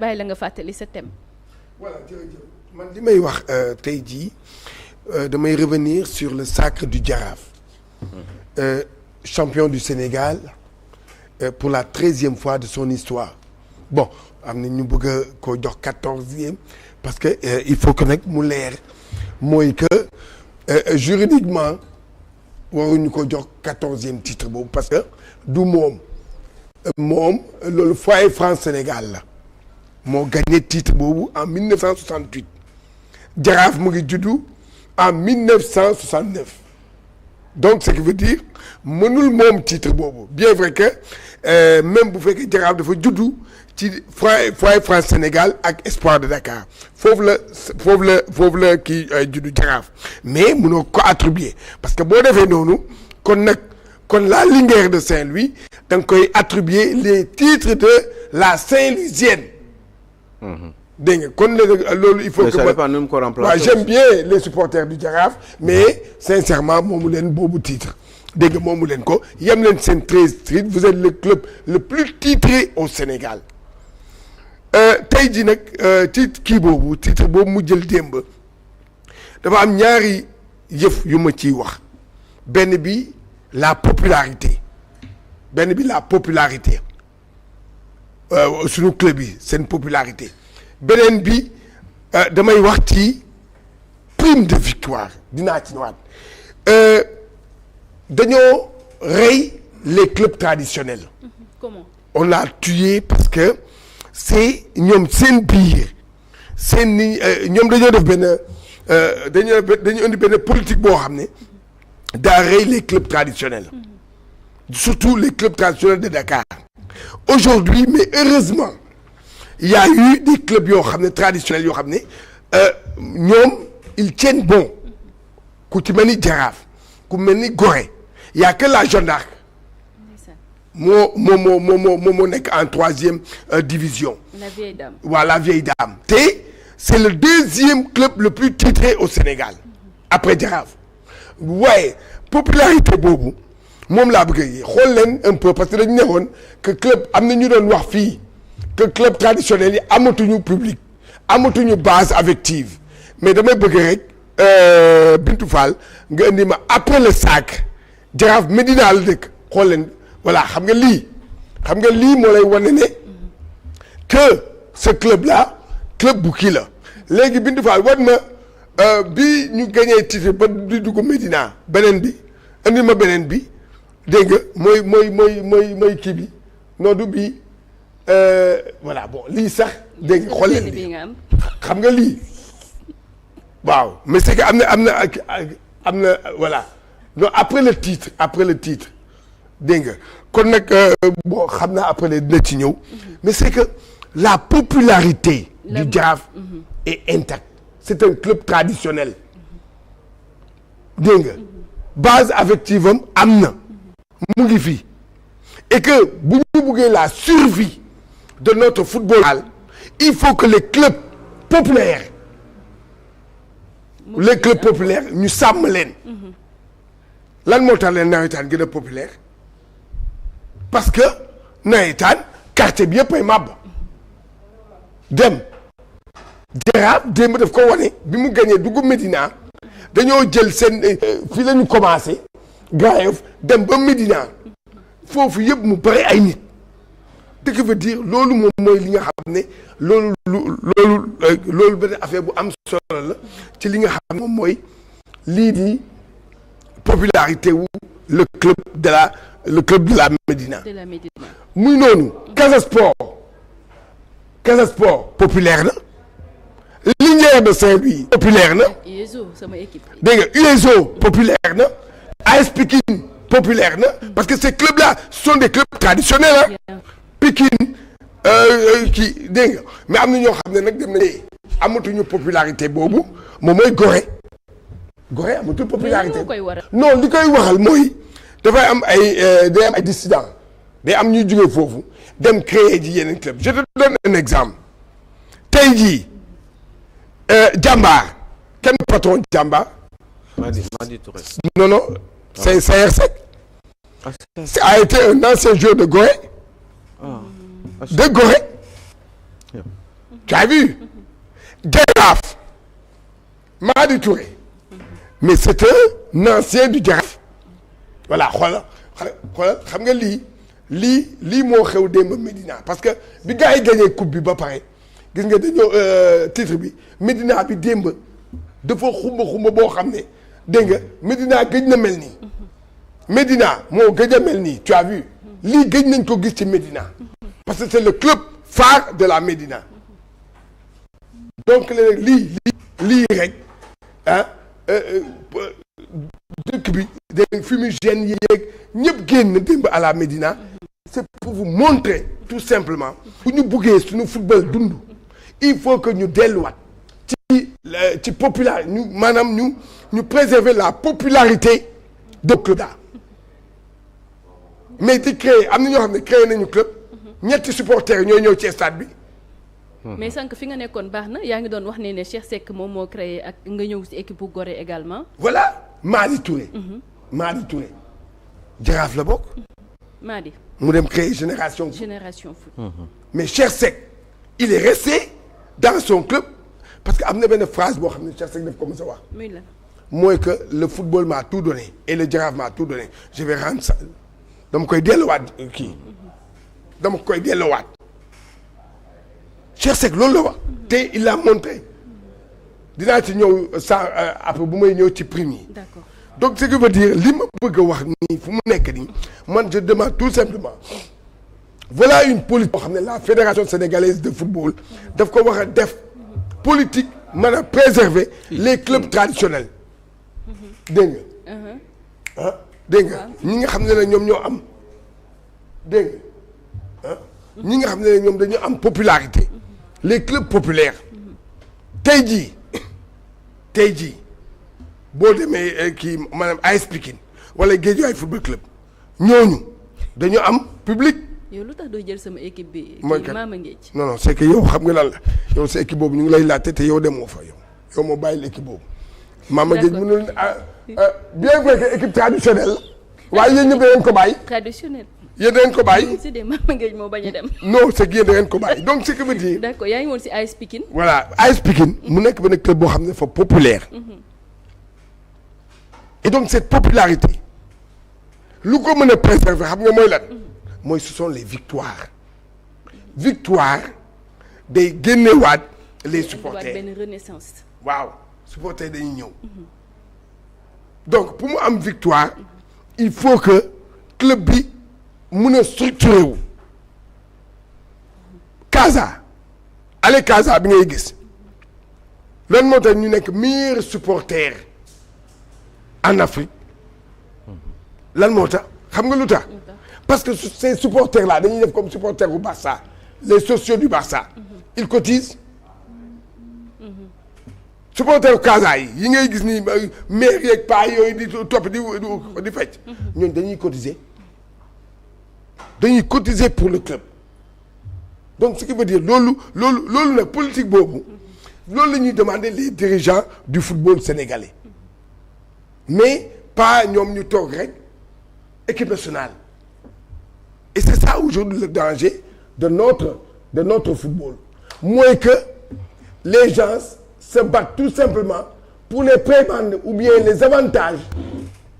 bàyyi la nga fàttali sa thème. voilà jërëjëf man li may wax tey jii damay revenir sur le sacre du Jaraaf. Champion du Sénégal pour la 13e fois de son histoire bon am na ñu bëgg a koo jox 14e parce que il faut que nag mu leer mooy que juridiquement waruñu ko jox 14e titre boobu parce que du moom loolu Foyer France Sénégal la moo gagné titre boobu en 1968 Jaraaf mu ngi juddu en 1969 donc ce qui veut dire mënul moom titre boobu bien vrai que même bu fekkee Jaraaf dafa juddu ci Foyer France Sénégal ak Espoir de Dakar foofu la kii juddu Jaraaf mais mënoo ko attribuer parce que boo defee noonu kon la Linguère de Saint-Louis da nga koy attribuer les titres de la Saint-Louisienne. dégg nga kon loolu il faut que waaw j'aime bien les supporters du Jaraaf mais sincèrement moomu leen boobu titre dégg nga moomu leen ko yem leen seen 13 titres vous êtes le club le plus titré au Sénégal tey jii nag titre boobu mu jël démb dafa am ñaari yëf yu ma ciy wax benn bi la popularité sunu club yi seen popularité beneen bi damay wax ci prime de victoire dinaa ci ñëwaat dañoo rey les clubs traditionnels. Comment? On l'a tué parce que c'est ñoom seen biir seen ni ñoom dañoo def benn dañu indi benn politique boo xam ne daa rey les clubs traditionnels surtout les clubs traditionnels de Dakar aujourd'hui mais heureusement il y a eu des clubs yoo xam ne traditionnels yoo xam ne ñoom ils tiennent bon ku ci mel ni Jaraaf ku mel ni Gorée il y a que la Jeanne d'Arc moo nekk en 3e division. La vieille dame. Voilà, la vieille dame. C'est le 2e club le plus titré au Sénégal après Jaraaf waaye popularité boobu moom laa bëgg a xool leen un peu parce que dañu ne woon que club am na ñu doon wax fii que club traditionnel yi amatuñu public amatuñu base affective mais damay bëgg rek Bintou Fall nga indi ma après le SAC Jaraaf Médina la dëkk xool leen voilà xam nga lii moo lay wane ne que ce club là club bu kii la léegi Bintou Fall wan ma bi ñu gagné titre ba di dugg Médina beneen bi indi ma beneen bi dégg nga mooy kii bi non du bii voilà bon lii sax dégg nga xool leen lii xam nga lii waaw mais c'est que am na voilà non après le titre dégg nga kon nag bon xam naa après dina ci ñëw mais c'est que la popularité du Jaraaf est intacte c'est un club traditionnel dégg nga base affective am na mu ngi fi et que bu ñu buggee la survie de notre football il faut que les clubs populaires ñu sàmm leen lan moo tax leen nawetaan gën a populaire parce que nawetaan quartier bi yëpp ay màbb dem Jaraaf démb daf ko wane bi mu gañee dugg Médina dañoo jël seen fii la ñu commencé Grand Yoff dem ba Médina foofu yëpp mu bëri ay nit ce qui veut dire loolu moom mooy li nga xam ne loolu benn affaire bu am solo la ci li nga xam ne moom mooy lii di popularité wu le club de la Médina muy noonu Casa Sport populaire na Linguère de Saint-Louis populaire na dégg nga USO populaire na AS Pikine populaire na parce que ces clubs là sont des clubs traditionnels Pikine kii dégg nga mais am na ñoo xam ne nag dem na amatuñu popularité boobu moom mooy Gorée amatul popularité non li koy waxal mooy dafay am ay dissidents day am ñuy jóge foofu dem créer ji yeneen club je te donne un exemple tey jii Jambar kenn patron Jambar Madi Touré non c'est Sayer Seck a été un ancien joueur de Gorée tu as vu Jaraaf Madi Touré mais c'est un ancien du Jaraaf voilà xoolal xam nga lii moo xew démb Médina parce que bi gars yi gagné coupe bi ba pare gis nga dañoo titre bi Médina bi démb dafa xumba boo xam ne dégg nga Médina gëj na mel nii Médina moo gëj a mel nii tu as vu lii gëj nañ ko gis ci Médina parce que c'est le club phare de la Médina donc léegi lii rek ah dëkk bi dégg fumigène yi yeeg ñëpp génn démb à la Médina c'est pour vous montrer tout simplement bu ñu buggee suñu football dund il faut que ñu delluwaat ci popular ñu préserver la popularité de club là mais di créer am na ñoo xam ne créé nañu club ñetti supporters ñooy ñëw ci stade bi. mais sànq fi nga nekkoon baax na yaa ngi doon wax ne Cheikh Seck moom moo créé ak nga ñëw ci équipe bu Gorée également. voilà Madi Touré. Madi Touré Jaraaf la bokk. Madi. mu dem créer génération foot. mais Cheikh Seck il est resté dans son club parce que am na benn phrase boo xam ne Cheikh Seck daf ko mës a wax. muy la mooy que le football m'a tout donné et le Jaraaf m'a tout donné je vais rendre ça dama koy delluwaat kii dama koy delluwaat Cheikh Seck loolu la wax. te il l'a montré dinaa ci ñëw après bu may ñëw ci prime yi. d'accord. donc ce qui veut dire li ma bëgg a wax nii fu mu nekk nii man je demande tout simplement voilà une politique boo xam ne la fédération sénégalaise de football daf ko wax a def politique mën a préserver les clubs traditionnels dégg nga ah dégg nga ñi nga xam ne ne ñoom ñoo am dégg nga ñi nga xam ne ne ñoom dañu am popularité les clubs populaires tey jii boo demee kii maanaam AS Pikine wala Guédiawaye football club ñooñu dañu am public. yow lu tax doo jël sama équipe bi. mooy kat Mama Ngéej. non c'est que yow xam nga lan la yow sa équipe boobu ñu ngi lay laajte te yow demoo fa yow moo bàyyi l'équipe boobu. Mama Ngéej mënul bien vrai que équipe traditionnelle la waaye yéen ñëpp da ngeen ko bàyyi. traditionnel. yéen da ngeen ko bàyyi. si de Mama Ngéej moo bañ a dem. non c'est que yéen da ngeen ko bàyyi donc ce qui veut dire. d'accord yaa ngi woon si AS Pikine. voilà AS Pikine mu nekk benn club boo xam ne dafa populaire. et donc cette popularité lu ko mën a préserver xam nga mooy lan mooy ce sont les victoires day génnewaat les supporters benn renaissance. waaw supporters dañuy ñëw donc pour mu am victoire il faut que club bi mun a structuré wu Casa bi ngay gis lan moo tax ñu nekk meilleur supporter en Afrique lan moo tax xam nga lu tax parce que ces supporters là dañuy def comme supporters bu Barça les sociaux du Barça ils cotisent supporters Casa yi ngay gis ni maire yeeg paa yooyu di topp di fecc ñooñu dañuy cotiser pour le club donc ce qui veut dire loolu nag politique boobu loolu la ñuy demander les dirigeants du football sénégalais mais pas ñoom ñu toog rek équipe nationale et c'est ça aujourd'hui le danger de notre football mooy que les gens se battent tout simplement pour les prébendes ou bien les avantages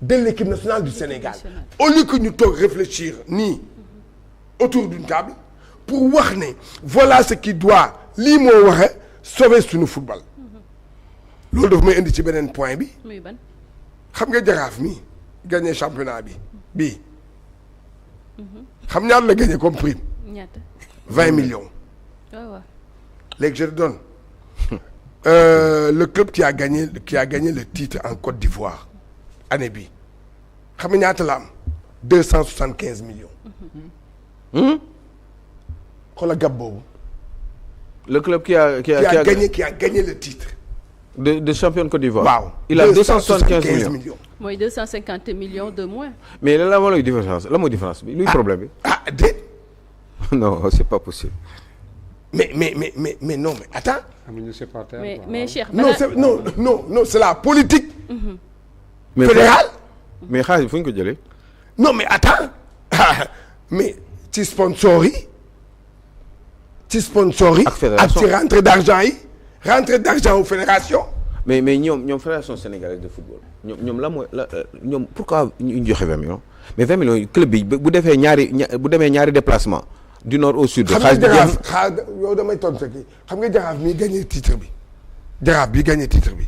de l'équipe nationale du Sénégal au lieu que ñu toog réfléchir nii autour d'une table pour wax ne voilà ce qui doit lii moo waxe sauver suñu football loolu dafa may indi ci beneen point bi xam nga Jaraaf mi gagné championnat bii xam ñaata la gagné comme prime. ñaata 20 millions. waaw léegi je te donne le club qui a gagné le titre en Côte d'Ivoire année bi xam nga ñaata la am 275 millions. xoolal gab boobu. le club qui a gagné le titre. de champion Côte d'Ivoire. waaw il a 275 millions. mooy 250 millions de moins. mais lan la mooy différence bi luy problème bi. déet. non c'est pas possible. mais non mais attends. mais Cheikh. non c'est la politique. fédérale. mais xaalis bi fu ñu ko jëlee. non mais attends mais ci sponsor yi ci sponsor yi. ak ci rentrée d'argent aux fédération. mais ñoom fédération sénégalaise de football ñoom la mooy ñoom pourquoi ñu joxe 20 millions mais 20 millions club bi bu demee ñaari déplacement du nord au sud. xam nga jaraaf yow damay tontu kii xam nga jaraaf mi gagné titre bi. jaraaf bi gagné titre bi.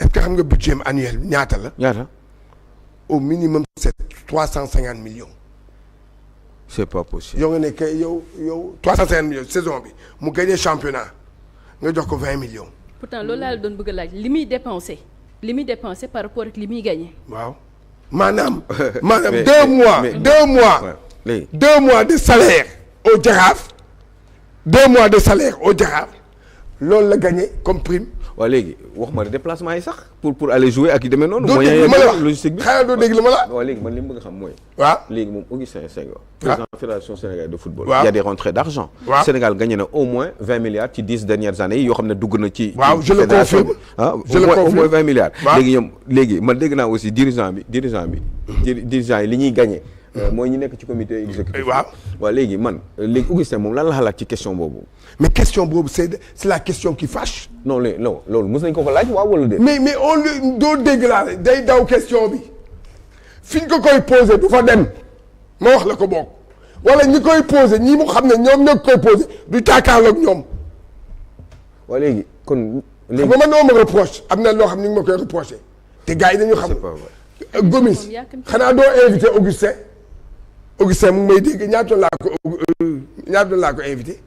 est-ce que xam nga budget annuel bi ñaata la. ñaata. au minimum c'est 350 millions. c'est pas possible. yow nga ne kay yow 350 millions saison bi mu gagné championnat nga jox ko 20 millions. pourtant loolu laa la doon bëgg a laaj li muy dépensé par rapport ak li muy gagné. waaw maanaam 2 mois. mais 2 mois. léegi 2 mois de salaire au Jaraaf. 2 mois de salaire au Jaraaf loolu la gagné comme prime. waaw léegi wax ma déplacement yi sax pour aller jouer ak yu demee noonu. doo dégg li ma la wax logistique bi xanaa doo dégg li ma la. waaw léegi man li mu bëgg a xam mooy. waaw léegi moom Augustin Senghor. président fédération sénégalaise de football. waaw il y a des rentrées d'argent. waaw Sénégal gagné na au moins 20 milliards ci 10 dernières années yoo xam ne dugg na ci. waaw je le confirme au moins 20 milliards. waaw léegi man dégg naa aussi dirigeant yi li ñuy gagné. mooy ñi nekk ci comité exécutif. waaw léegi Augustin moom lan la xalaat ci question boobu. mais question boobu c'est la question qui fâche. non loolu mos nañu ko laaj waaw wala déet. mais on doo dégg laa day daw question bi fi ñu ko koy posé du fa dem ma wax la ko bokk wala ñi koy posé ñi mu xam ne ñoom ñoo koy posé du taakaarloog ñoom. waaw léegi kon. léegi xam nga man noo ma reproche am na loo xam ni nga ma koy reproché te gars yi dañu xam. Gomis xanaa doo invité Augustin mu ngi may dégg ñaata laa ko invité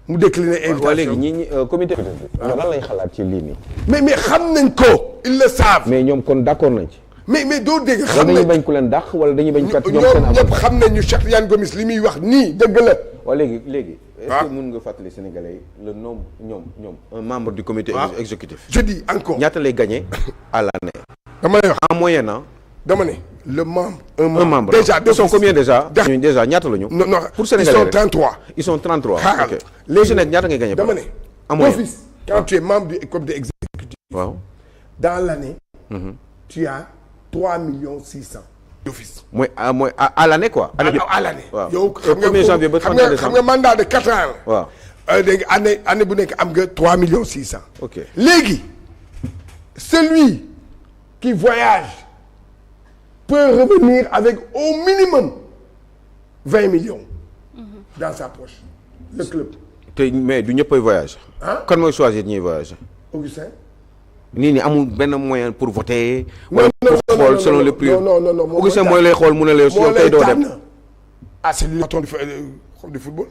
mu décliné invitation. waaw léegi ñi comité. ñoom lan lay xalaat ci lii nii. mais xam nañ ko. ils le savent. mais ñoom kon d'accord nañ ci. mais doo dégg. xam nañ dañuy bañ ku leen dàq wala dañuy bañ. kat ñoom ñëpp xam nañu Cheikh Tidiane Gomis li muy wax nii dëgg la. waaw léegi. est-ce que mën nga fàttali Sénégalais yi le nombre ñoom un membre du comité exécutif. je dis encore ñaata lay gagné à l'année. dama lay wax en moyenne dama ne le membre. un membre déjà ils sont combien déjà. déjà ñaata la ñu. non pour Sénégalais ils sont 33. ils sont 33. xaaral léegi su nekk ñaata ngay gagné. dama ne. en moyenne d'office quand tu es membre du comité exécutif. waaw. dans l'année. tu as 3 600 000 d'office. mooy à l'année quoi. à l'année. waaw yow xam nga 1er janvier ba 31 décembre xam nga mandat de 4 ans la. waaw. léegi année bu nekk am nga 3 600 000. ok léegi celui qui voyage peut revenir avec au minimum 20 millions. dans sa poche le club. mais du ñëppay voyage. kan mooy choisir ñuy voyager. Augustin. nii amul benn moyen pour voter. non wala pour xool selon le prix. non Augustin mooy lay xool mu ne la yow tey doo dem. c'est lui le patron du football.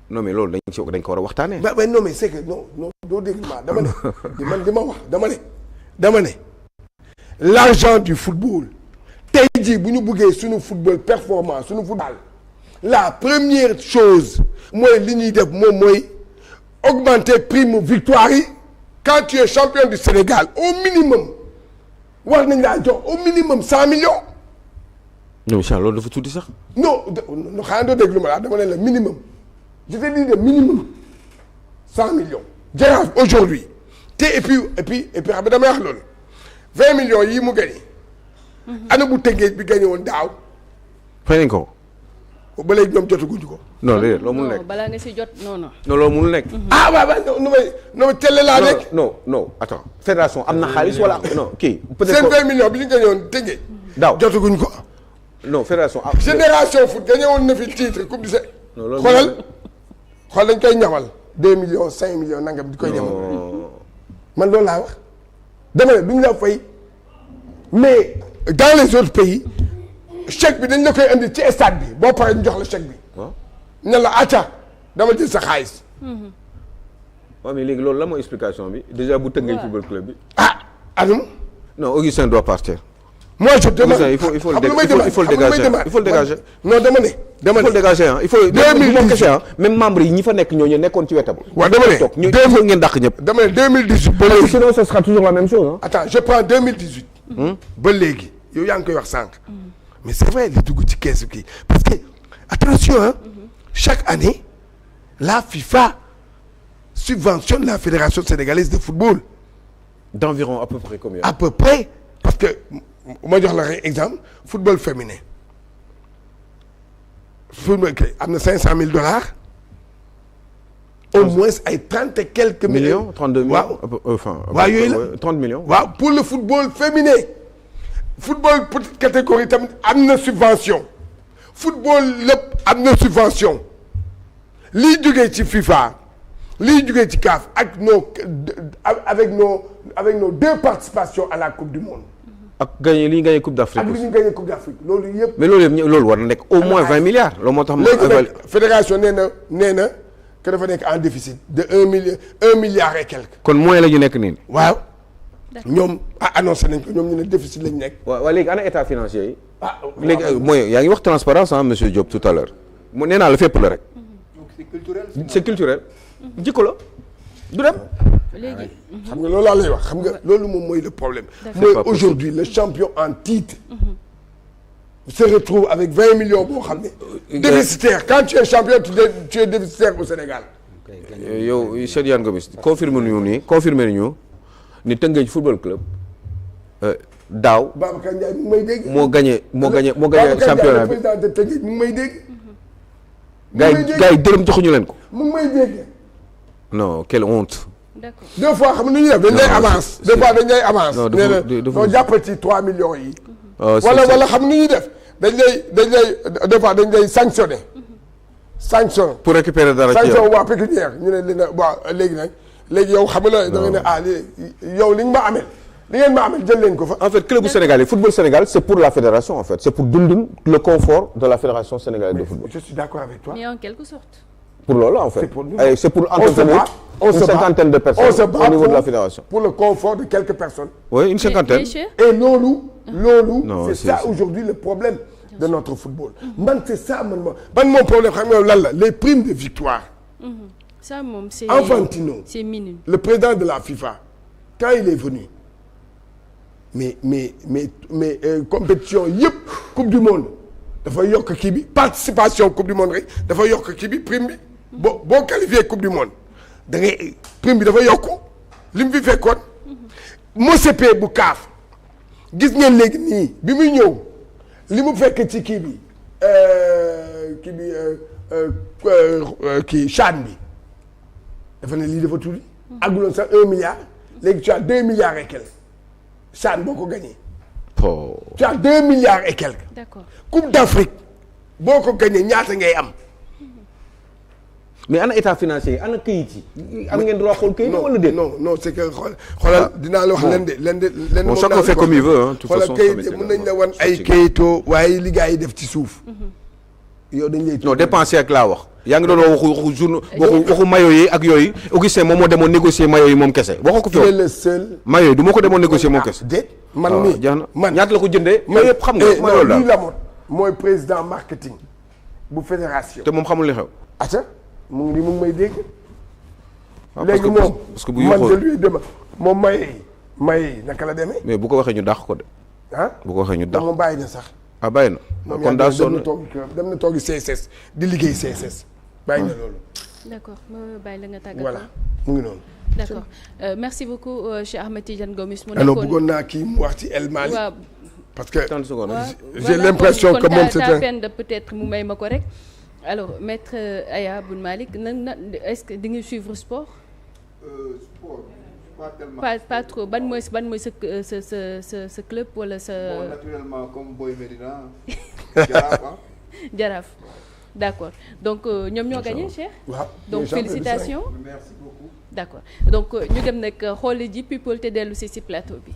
non mais loolu dañ ko war a waxtaanee. mais non mais c'est que non doo dégg dama ne man wax dama ne l'argent du football tey jii bu ñu bëggee suñu football performant suñu football la première chose mooy li ñuy def moom mooy augmenter prime victoire yi quand tu es champion du Sénégal au minimum war nañ laa jox au minimum 100 millions. non incha allah loolu dafa tuuti sax. non xanaa doo dégg lu ma la dama ne la minimum je te dis de minimum 100 millions. Jaraaf aujourd'hui te et puis xam nga damay wax loolu 20 millions yii mu gagné. ana bu Tëngéej bi gagné woon daaw. fay nañ ko. ba léegi ñoom jotaguñu ko. non déedéet loolu mënul nekk balaa nga si jot non. non loolu mënul nekk. waaw nu may telle laa nekk. non attends fédération am na xaalis wala non kii. peut-être seen 20 millions bi ñu gagné woon Tëngéej. daaw jotaguñu ko. non fédération. génération foot gagné woon na fi titre coupe du Sénégal. non loolu xool dañ koy ñamal 2 millions 5 millions nangam di koy ñamal. man loolu laa wax. dama ne duñ la fay mais dans les autres pays chèque bi dañ la koy indi ci stade bi boo paree ñu jox la chèque bi. ne la acca dama jël sa xaalis. waaw mais léegi loolu la mooy explication bi déjà bu Tëngéej football club bi. Adama. non Augustin doit partir. moi je demande il faut le dégager. non dama ne. il faut le dégager il faut. 2018 même membre yi ñi fa nekk ñooñu nekkoon ci wetam. waaw dama ne toog ñooñu ngeen dàq ñëpp. dama ne 2018. ba léegi sinon ce sera toujours la même chose. attends je prends 2018. ba léegi yow yaa ngi koy wax sànq. mais c'est vrai li dugg ci keesu kii parce que attention chaque année la FIFA subventionne la fédération sénégalaise de football. d'environ à peu près combien. à peu près parce que ma jox la exemple football féminin football kay am na $500,000. au moins ay 30 et quelques millions 32 millions. waaw yooyu la 30 millions. waaw pour le football féminin. football petite catégorie tamit am na subvention. football lépp am na subvention. liy jógee ci FIFA liy jógee ci CAF ak avec nos 2 participations à la coupe du monde. ak gagné li ñu gagné coupe d'Afrique. ak li ñu gagné coupe d'Afrique loolu yëpp. mais loolu war na nekk au moins 20 milliards. loolu moo tax ma léegi nag fédération nee na que dafa nekk en déficit de 1 milliard et quelque. kon moins la ñu nekk nii. waaw. ñoom annoncé nañ ko ñoom ñu ne déficit lañ nekk. waaw léegi ana état financier yi. léegi mooy yaa ngi wax transparence monsieur Diop tout à l'heure mu nee naa la fépp la rek. c'est culturel. jikko la du dem. léegi. xam nga loolu laa lay wax xam nga loolu moom mooy le problème. mooy aujourd'hui le champion en titre. se retrouve avec 20 millions boo xam ne. déficitaire quand tu es champion tu es déficitaire au Sénégal. yow Cheikh Yane Gomis confirme nañu ni Teungueth football club daaw. Babacar Ndiaye mu ngi may dégg. moo gagné championnat bi. président de Teungueth mu ngi may dégg. gars yi dërëm joxuñu leen ko. mu ngi may dégg. non quelle honte. d'accord deux fois xam nga nu ñuy def dañ lay avance. deux fois dañ lay avance. non jàppal ci 3 millions yi. wala xam nga nu ñuy def dañ lay deux fois dañ lay sanctionné. sanction pour récupérer dara ci yow sanction waa pécuniaire ñu ne li na waaw léegi nag léegi yow xam nga da nga ne yow li nga ma amel li ngeen ma amel jël leen ko fa. en fait club sénégalais football Sénégal c'est pour la fédération en fait c'est pour dundal le confort de la fédération sénégalaise de football. Je suis d'accord avec toi. mais en quelque sorte. pour loolu en fait. c'est pour entretenir une cinquantaine de personnes au niveau de la fédération. pour le confort de quelques personnes. oui une cinquantaine. et loolu c'est ça aujourd'hui le problème de notre football. man c'est ça man mon problème xam nga lan la les primes de victoire. ça moom c'est Infantino. c'est minime. le président de la FIFA quand il est venu mais compétition yëpp coupe du monde dafa yokk kii bi participation coupe du monde rek dafa yokk kii bi prime bi boo qualifié coupe du monde da ngay prime bi dafa yokku li mu fi fekkoon. MOSEP bu CAF gis ngeen léegi nii bi muy ñëw li mu fekk ci kii bi CHAN bi dafa ne lii dafa tuuti. àgguloon sax 1 milliard léegi tu as 2 milliards et quelques CHAN boo ko gagné. tu as 2 milliards et quelques. d'accord Coupe d'Afrique boo ko gagné ñaata ngay am. mais ana état financier ana këyit yi. am ngeen droit xool këyit wala déet. non c'est que xoolal dinaa la wax len bon chacun fait comme il veut hein. de toute façon xoolal mën nañ la wan ay këyitoo waaye li gars yi def ci suuf. yow dañ lay. non dépenser ak laa wax. yaa ngi doon waxu journée waxu maillot yi ak yooyu Augustin moom moo demoon négocier maillot yi moom kese waxu ko fi woon. il est le seul. maillot yi du ma ko demoon négocier moom kese. déet man mii man ñaata la ko jëndee. maillot yëpp xam nga maillot lii la moon mooy président marketing bu fédération. te moom xamul li xew. ata mu ngi may dégg. léegi moom parce que bu man de lui dema moom may naka la demee. mais bu ko waxee ñu dàq ko de. bu ko waxee ñu dàq moom bàyyi na sax. bàyyi na. kon daa sonn dem na toogi CSS di liggéey CSS. bàyyi na loolu. d'accord ma bàyyi la nga tàggatoo. voilà mu ngi noonu. d'accord merci beaucoup Cheikh Ahmed Tidiane Gomis. mu alors bëggoon naa kii mu wax ci El Malick. waaw parce que 30 secondes. j'ai l'impression que moom c'est un peine de peut-être mu may ma ko rek. alors maître Aya Boun Malick na est-ce que di nga suivre sport. sport pas tellement. pas trop ban mooy sa club wala sa. bon naturellement comme Boy Médina. Jaraaf Jaraaf d'accord donc ñoom ñoo gagné Cheikh. waaw donc félicitations. merci beaucoup. d'accord donc ñu dem nag xooli ji people te dellu si plateau bi.